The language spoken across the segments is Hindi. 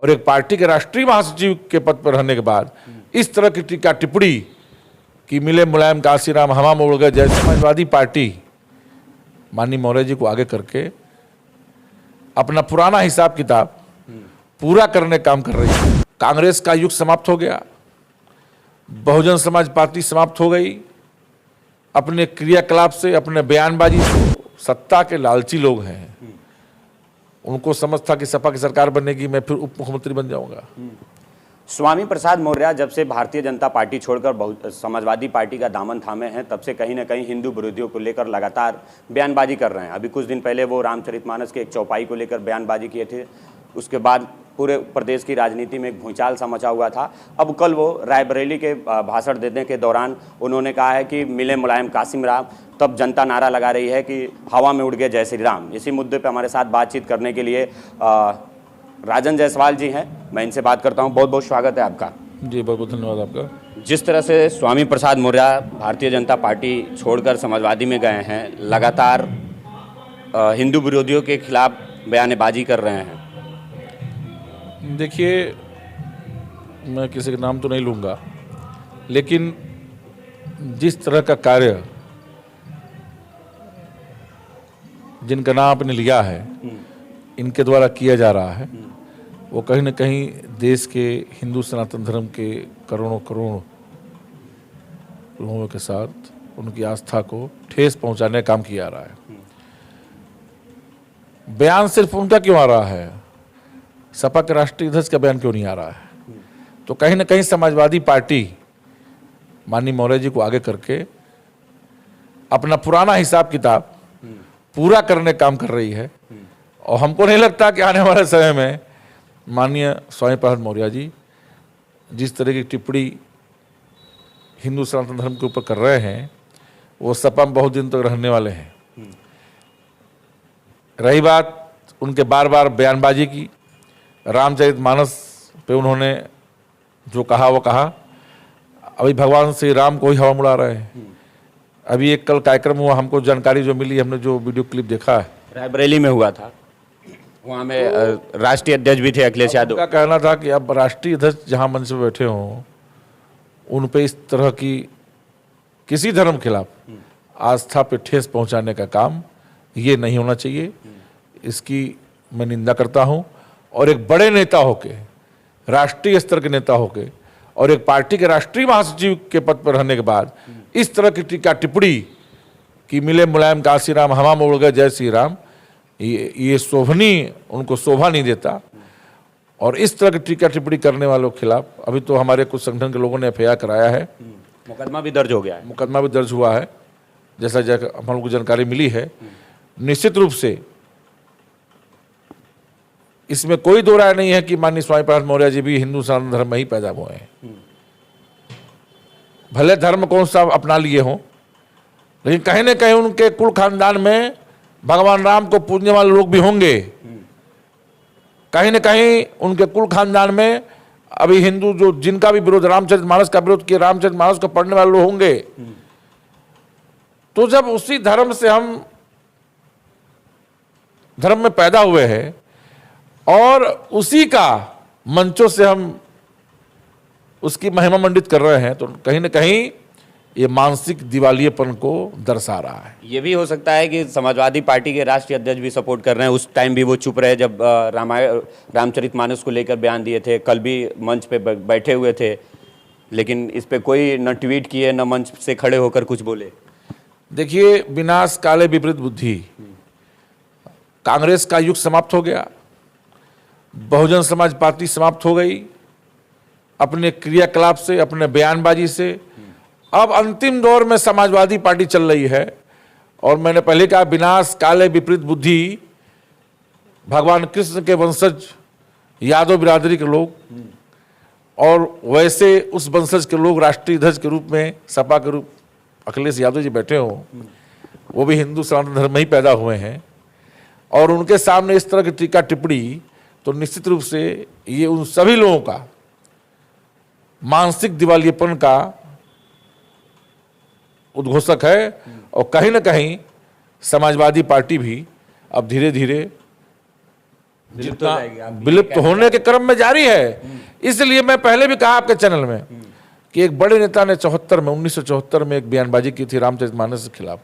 और एक पार्टी के राष्ट्रीय महासचिव के पद पर रहने के बाद इस तरह की टीका टिप्पणी कि मिले मुलायम काशीराम हवा में उड़ गए, जैसे समाजवादी पार्टी माननीय मौर्य जी को आगे करके अपना पुराना हिसाब किताब पूरा करने काम कर रही है। कांग्रेस का युग समाप्त हो गया, बहुजन समाज पार्टी समाप्त हो गई। अपने क्रियाकलाप से, अपने बयानबाजी से सत्ता के लालची लोग हैं, उनको समझ था कि सपा की सरकार बनेगी, मैं फिर उप मुख्यमंत्री बन जाऊंगा। स्वामी प्रसाद मौर्य जब से भारतीय जनता पार्टी छोड़कर समाजवादी पार्टी का दामन थामे हैं, तब से कहीं ना कहीं हिंदू विरोधियों को लेकर लगातार बयानबाजी कर रहे हैं। अभी कुछ दिन पहले वो रामचरितमानस के एक चौपाई को लेकर बयानबाजी किए थे, उसके बाद पूरे प्रदेश की राजनीति में एक भूचाल सा मचा हुआ था। अब कल वो रायबरेली के भाषण देने के दौरान उन्होंने कहा है कि मिले मुलायम कासिम राम, तब जनता नारा लगा रही है कि हवा में उड़ गए जय श्री राम। इसी मुद्दे पे हमारे साथ बातचीत करने के लिए राजन जायसवाल जी हैं, मैं इनसे बात करता हूं। बहुत बहुत स्वागत है आपका। जी बहुत बहुत धन्यवाद आपका। जिस तरह से स्वामी प्रसाद मौर्य भारतीय जनता पार्टी छोड़कर समाजवादी में गए हैं, लगातार हिंदू विरोधियों के खिलाफ बयानबाजी कर रहे हैं। देखिए, मैं किसी का नाम तो नहीं लूँगा, लेकिन जिस तरह का कार्य जिनका नाम आपने लिया है, इनके द्वारा किया जा रहा है, वो कहीं न कहीं देश के हिंदू सनातन धर्म के करोड़ों करोड़ लोगों के साथ उनकी आस्था को ठेस पहुंचाने का काम किया जा रहा है। बयान सिर्फ उनका क्यों आ रहा है, सपा के राष्ट्रीय अध्यक्ष का बयान क्यों नहीं आ रहा है? तो कहीं ना कहीं समाजवादी पार्टी माननीय मौर्य जी को आगे करके अपना पुराना हिसाब किताब पूरा करने का काम कर रही है। और हमको नहीं लगता कि आने वाले समय में माननीय स्वामी प्रसाद मौर्य जी जिस तरह की टिप्पणी हिंदू सनातन धर्म के ऊपर कर रहे हैं, वो सपा में बहुत दिन तक रहने वाले हैं। रही बात उनके बार बार बयानबाजी की, रामचरितमानस पे उन्होंने जो कहा वो कहा। अभी भगवान श्री राम को ही हवा में उड़ा रहे हैं। अभी एक कल कार्यक्रम हुआ, हमको जानकारी जो मिली, हमने जो वीडियो क्लिप देखा है, रायबरेली में हुआ था, वहाँ में राष्ट्रीय अध्यक्ष भी थे अखिलेश यादव। उनका कहना था कि अब राष्ट्रीय अध्यक्ष जहाँ मंच पे बैठे हों, उन पे इस तरह की किसी धर्म के खिलाफ आस्था पे ठेस पहुंचाने का काम ये नहीं होना चाहिए। इसकी मैं निंदा करता हूं। और एक बड़े नेता होके, राष्ट्रीय स्तर के नेता होके और एक पार्टी के राष्ट्रीय महासचिव के पद पर रहने के बाद इस तरह की टीका टिप्पणी कि मिले मुलायम काशीराम हवा में उड़ गए जय श्री राम, ये शोभनीय, उनको शोभा नहीं देता। और इस तरह की टीका टिप्पणी करने वालों के खिलाफ अभी तो हमारे कुछ संगठन के लोगों ने एफआईआर कराया है, मुकदमा भी दर्ज हो गया है। मुकदमा भी दर्ज हुआ है, जैसा हम लोग को जानकारी मिली है। निश्चित रूप से इसमें कोई दो राय नहीं है कि माननीय स्वामी प्रसाद मौर्य जी भी हिंदू सनातन धर्म में ही पैदा हुए हैं। भले धर्म कौन सा अपना लिए हों, लेकिन कहीं ना कहीं उनके कुल खानदान में भगवान राम को पूजने वाले लोग भी होंगे। कहीं ना कहीं उनके कुल खानदान में अभी हिंदू जो जिनका भी विरोध, रामचरितमानस का विरोध किया, रामचरितमानस को पढ़ने वाले लोग होंगे। तो जब उसी धर्म से हम धर्म में पैदा हुए हैं और उसी का मंचों से हम उसकी महिमा मंडित कर रहे हैं, तो कहीं ना कहीं ये मानसिक दिवालियेपन को दर्शा रहा है। ये भी हो सकता है कि समाजवादी पार्टी के राष्ट्रीय अध्यक्ष भी सपोर्ट कर रहे हैं। उस टाइम भी वो चुप रहे जब रामचरितमानस को लेकर बयान दिए थे। कल भी मंच पे बैठे हुए थे, लेकिन इस पे कोई न ट्वीट किए न मंच से खड़े होकर कुछ बोले। देखिए, विनाश काले विपरीत बुद्धि, कांग्रेस का युग समाप्त हो गया, बहुजन समाज पार्टी समाप्त हो गई। अपने क्रियाकलाप से, अपने बयानबाजी से अब अंतिम दौर में समाजवादी पार्टी चल रही है। और मैंने पहले कहा, विनाश काले विपरीत बुद्धि, भगवान कृष्ण के वंशज यादव बिरादरी के लोग और वैसे उस वंशज के लोग राष्ट्रीय अध्यक्ष के रूप में सपा के रूप अखिलेश यादव जी बैठे हों, वो भी हिंदू सनातन धर्म में ही पैदा हुए हैं, और उनके सामने इस तरह की टीका टिप्पणी, तो निश्चित रूप से ये उन सभी लोगों का मानसिक दिवालियेपन का उद्घोषक है। और कहीं ना कहीं समाजवादी पार्टी भी अब धीरे धीरे विलुप्त हो जाएगी, आप विलुप्त होने के क्रम में जारी है। इसलिए मैं पहले भी कहा आपके चैनल में कि एक बड़े नेता ने 1974 में एक बयानबाजी की थी रामचरितमानस के खिलाफ,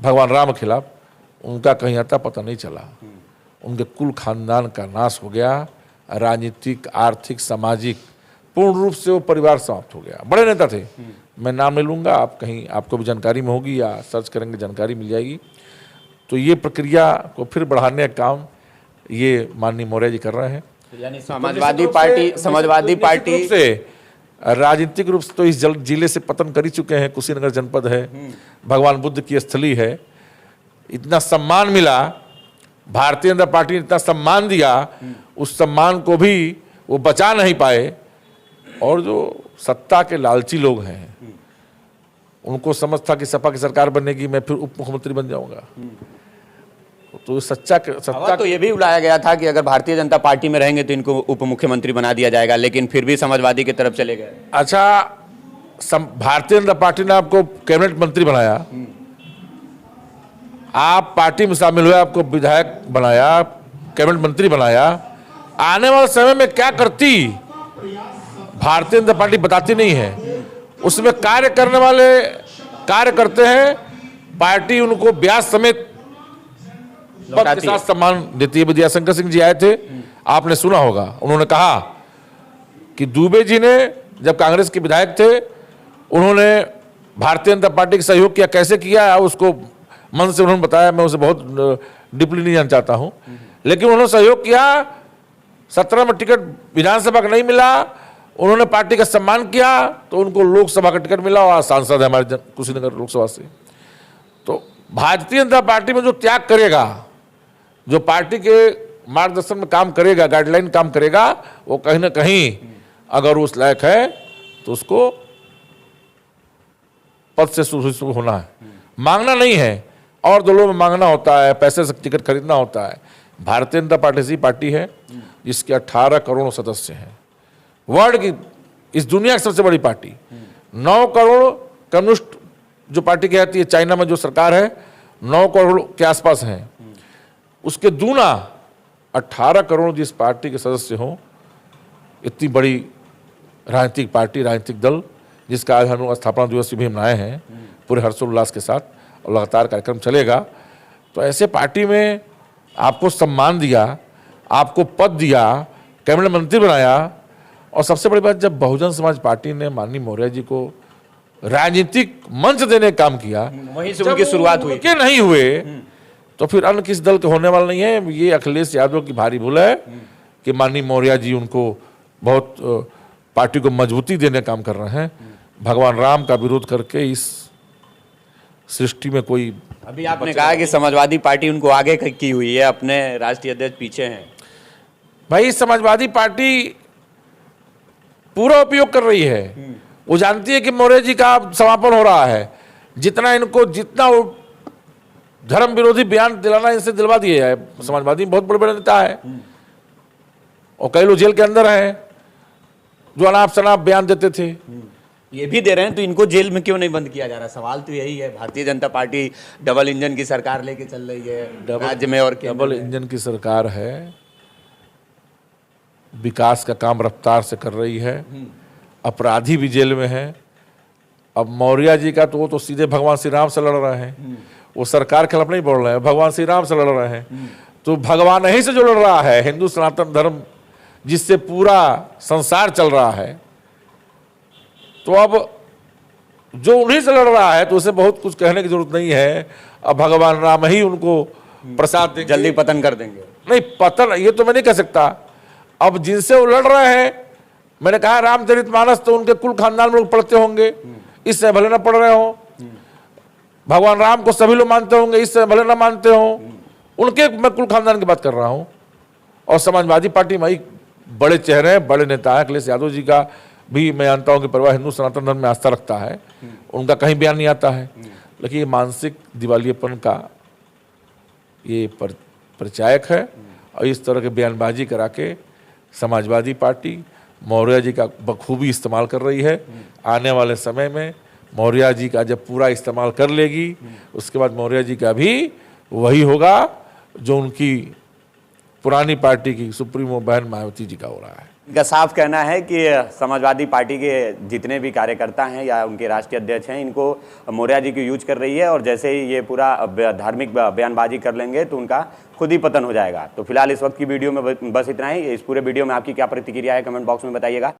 भगवान राम के खिलाफ। उनका कहीं आता पता नहीं चला। उनके कुल खानदान का नाश हो गया, राजनीतिक, आर्थिक, सामाजिक, पूर्ण रूप से वो परिवार समाप्त हो गया। बड़े नेता थे, मैं नाम नहीं लूंगा, आप कहीं आपको भी जानकारी में होगी या सर्च करेंगे जानकारी मिल जाएगी। तो ये प्रक्रिया को फिर बढ़ाने का काम ये माननीय मौर्य जी कर रहे हैं। यानी समाजवादी पार्टी से राजनीतिक रूप से तो इस जिले से पतन कर ही चुके हैं। कुशीनगर जनपद है, भगवान बुद्ध की स्थली है, इतना सम्मान मिला, भारतीय जनता पार्टी ने इतना सम्मान दिया, उस सम्मान को भी वो बचा नहीं पाए। और जो सत्ता के लालची लोग हैं, उनको समझ था कि सपा की सरकार बनेगी, मैं फिर उप मुख्यमंत्री बन जाऊंगा। तो सत्ता तो ये भी बुलाया गया था कि अगर भारतीय जनता पार्टी में रहेंगे तो इनको उप मुख्यमंत्री बना दिया जाएगा, लेकिन फिर भी समाजवादी की तरफ चले गए। अच्छा, भारतीय जनता पार्टी ने आपको कैबिनेट मंत्री बनाया, आप पार्टी में शामिल हुए, आपको विधायक बनाया, कैबिनेट मंत्री बनाया। आने वाले समय में क्या करती भारतीय जनता पार्टी बताती नहीं है। उसमें कार्य करने वाले कार्य करते हैं, पार्टी उनको ब्याज समेत पद के साथ सम्मान देती है। विद्याशंकर सिंह जी आए थे, आपने सुना होगा, उन्होंने कहा कि दुबे जी ने जब कांग्रेस के विधायक थे, उन्होंने भारतीय जनता पार्टी का सहयोग किया। कैसे किया उसको मन से उन्होंने बताया, मैं उसे बहुत डीपली नहीं जानना चाहता हूं, लेकिन उन्होंने सहयोग किया। 17 में टिकट विधानसभा का नहीं मिला, उन्होंने पार्टी का सम्मान किया, तो उनको लोकसभा का टिकट मिला और सांसद है हमारे कुशीनगर लोकसभा से। तो भारतीय जनता पार्टी में जो त्याग करेगा, जो पार्टी के मार्गदर्शन में काम करेगा, गाइडलाइन काम करेगा, वो कहीं ना कहीं अगर उस लायक है तो उसको पद से शुरू होना है, मांगना नहीं है। और दलों में मांगना होता है, पैसे से टिकट खरीदना होता है। भारतीय जनता पार्टी ऐसी पार्टी है जिसके 18 करोड़ सदस्य हैं, वर्ल्ड की, इस दुनिया की सबसे बड़ी पार्टी। 9 करोड़ कम्युनिस्ट जो पार्टी कहती है, चाइना में जो सरकार है 9 करोड़ के आसपास हैं, उसके दूना 18 करोड़ जिस पार्टी के सदस्य हों, इतनी बड़ी राजनीतिक पार्टी, राजनीतिक दल, जिसका आज हम स्थापना दिवस भी मनाए हैं पूरे हर्षोल्लास के साथ, और लगातार कार्यक्रम चलेगा। तो ऐसे पार्टी में आपको सम्मान दिया, आपको पद दिया, कैबिनेट मंत्री बनाया, और सबसे बड़ी बात, जब बहुजन समाज पार्टी ने माननीय मौर्य जी को राजनीतिक मंच देने का काम किया, वहीं से उनकी शुरुआत हुई। के नहीं हुए तो फिर अन्य किस दल के होने वाला नहीं है। ये अखिलेश यादव की भारी भूल है कि माननीय मौर्य जी उनको बहुत पार्टी को मजबूती देने का काम कर रहे हैं। भगवान राम का विरोध करके इस सृष्टि में कोई, अभी आपने कहा कि समाजवादी पार्टी उनको आगे की हुई है, अपने राष्ट्रीय अध्यक्ष पीछे हैं। भाई समाजवादी पार्टी पूरा उपयोग कर रही है, वो जानती है कि मौर्य जी का समापन हो रहा है। जितना इनको, जितना धर्म विरोधी बयान दिलाना इनसे दिलवा दिया है। समाजवादी बहुत बड़े बड़े नेता है, और कई लोग जेल के अंदर हैं जो अनाप शनाप बयान देते थे। ये भी दे रहे हैं, तो इनको जेल में क्यों नहीं बंद किया जा रहा? सवाल तो यही है। Bharatiya Janata party double engine की सरकार लेके चल रही है राज्य में, और डबल इंजन की सरकार है, विकास का काम रफ्तार से कर रही है, अपराधी भी जेल में है। अब मौर्य जी का तो वो तो सीधे भगवान श्री राम से लड़ रहे हैं, वो सरकार के खिलाफ नहीं बोल रहे हैं, भगवान श्री राम से लड़ रहे हैं। तो भगवान ही से जो लड़ रहा है, हिंदू सनातन धर्म जिससे पूरा संसार चल रहा है, तो अब जो उन्हीं से लड़ रहा है तो उसे बहुत कुछ कहने की जरूरत नहीं है। अब भगवान राम ही उनको प्रसाद देंगे, जल्दी पतन कर देंगे। नहीं, पतन ये तो मैं नहीं कह सकता। अब जिनसे वो लड़ रहे हैं, मैंने कहा रामचरितमानस तो उनके कुल खानदान में लोग पढ़ते होंगे, इससे भले ना पढ़ रहे हो। भगवान राम को सभी लोग मानते होंगे, इससे भले ना मानते हो, उनके मैं कुल खानदान की बात कर रहा हूं। और समाजवादी पार्टी में बड़े चेहरे हैं, बड़े नेता हैं। अखिलेश यादव जी का भी मैं जानता हूं कि परिवार हिंदू सनातन धर्म में आस्था रखता है, उनका कहीं बयान नहीं आता है। लेकिन ये मानसिक दिवालियेपन का ये परिचायक है, और इस तरह के बयानबाजी करा के समाजवादी पार्टी मौर्य जी का बखूबी इस्तेमाल कर रही है। आने वाले समय में मौर्य जी का जब पूरा इस्तेमाल कर लेगी, उसके बाद मौर्य जी का भी वही होगा जो उनकी पुरानी पार्टी की सुप्रीमो बहन मायावती जी का हो रहा है। इनका साफ कहना है कि समाजवादी पार्टी के जितने भी कार्यकर्ता हैं या उनके राष्ट्रीय अध्यक्ष हैं, इनको मौर्य जी की यूज कर रही है और जैसे ही ये पूरा धार्मिक बयानबाजी कर लेंगे तो उनका खुद ही पतन हो जाएगा। तो फिलहाल इस वक्त की वीडियो में बस इतना ही। इस पूरे वीडियो में आपकी क्या प्रतिक्रिया है, कमेंट बॉक्स में बताइएगा।